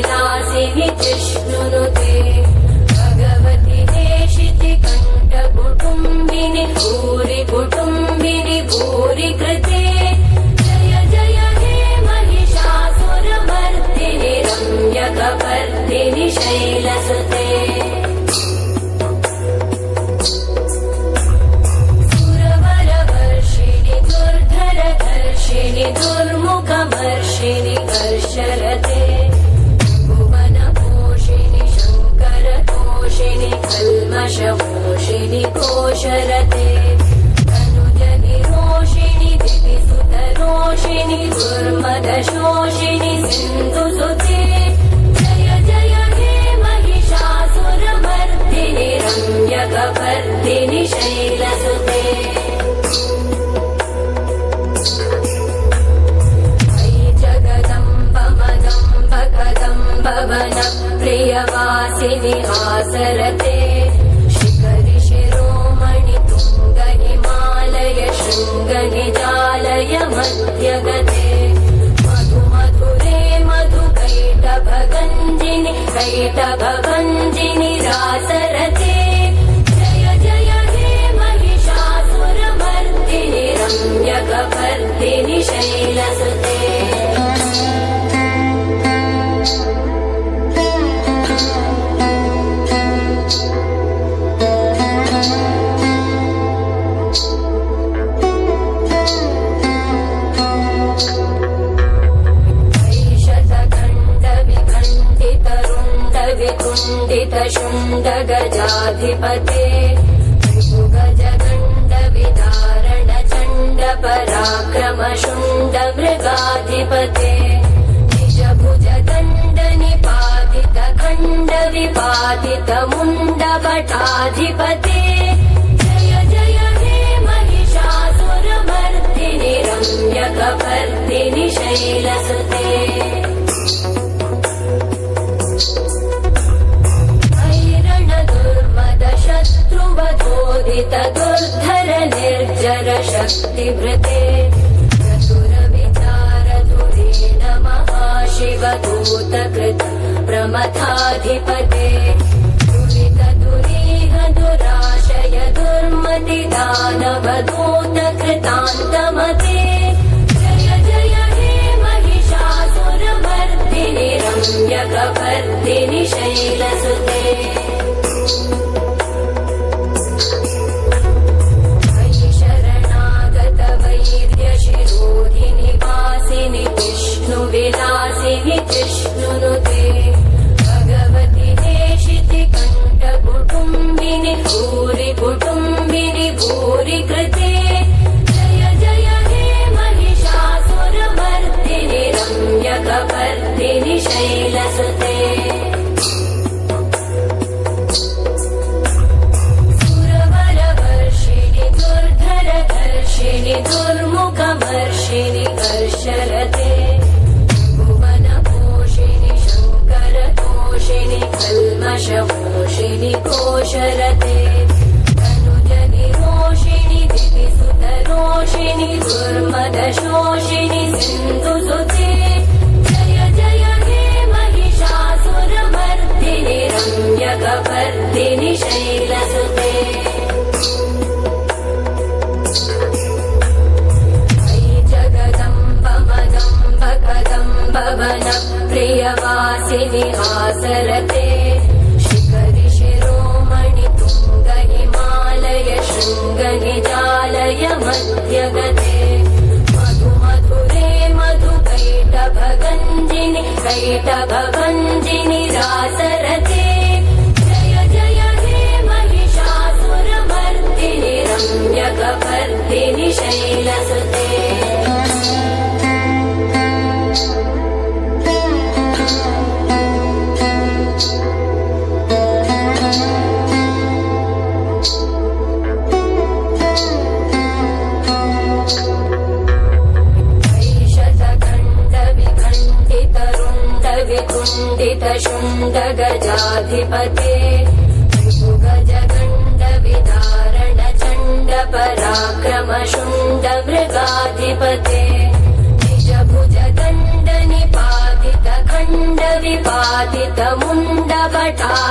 विलासिनि जिष्णुनुते भगवति हेशिति कण्ठकुटुम्बिनि भूरि कुटुम्बिनि भूरि कृते जय जय हे महिषासुरमर्दिनि रम्यकपर्दिनि शैलसुते दुर्मुखमर्षिणि कर्षरते भुवनपोषिणि शङ्करतोषिणि कल्मषपोषिणि कोशरते तनुजनिरोषिणि दिविसुतरोषिणि दुर्मदशोषिणि सिन्धुसुते जय जय हे महिषासुरमर्दिनि रम्यकपर्दिनि शैलसुते प्रियवासिनि आसरते शिखरि शिरोमणि तुङ्ग हिमालय शृङ्गनिजालय मध्यगते मधुमधुरे मधुकैटभगञ्जिनि कैटभगञ्जिनि रासरते जय जय हे महिषासुरमर्दिनि रम्यकपर्दिनि शैलसुते शुण्डगजाधिपते त्रिभुगजगण्डविदारण चण्ड पराक्रम शुण्ड मृगाधिपते निजभुजदण्ड निपातित खण्ड विपातित मुण्ड भटाधिपते जय जय हे महिषासुरमर्दिनि रम्यकपर्दिनि शैलसुते दुर्धर निर्जर शक्तिभृते चतुर विचार धुरेण महाशिवदूतकृत प्रमथाधिपते दुरित दुरीह दुराशय दुर्मति दानवदूत कृतान्तमते जय जय हे महिषासुरमर्दिनि रम्यकपर्दिनि शैलसुते विलासिनि जिष्णुनुते भगवति हेशिति कण्ठकुटुम्बिनि भूरि कुटुम्बिनि भूरि कृते जय जय हे महिषासुरमर्दिनि रम्यकपर्दिनि शैलसुते सुरवरवर्षिणि दुर्धरधर्षिणि दुर्मुखमर्षिणि कर्षरते कल्मषपोषिणि कोशरते तनुजनिरोषिणि दिविसुतरोषिणि दुर्मदशोषिणि सिन्धुसुते जय जय हे महिषासुरमर्दिनि रम्यकपर्दिनि शैलसुते प्रियवासिनि आसरते शिखरि शिरोमणि तुङ्ग हिमालय शृङ्गनिजालय मध्यगते मधुमधुरे मधुकैटभगञ्जिनि कैटभगञ्जिनि रासरते जय जय हे महिषासुरमर्दिनि रम्यकपर्दिनि शैलसुते शुण्डगजाधिपते त्रिभुगजगण्डविदारण चण्ड पराक्रम शुण्ड मृगाधिपते निजभुजदण्ड निपातित खण्ड विपातित मुण्डभटाधिपते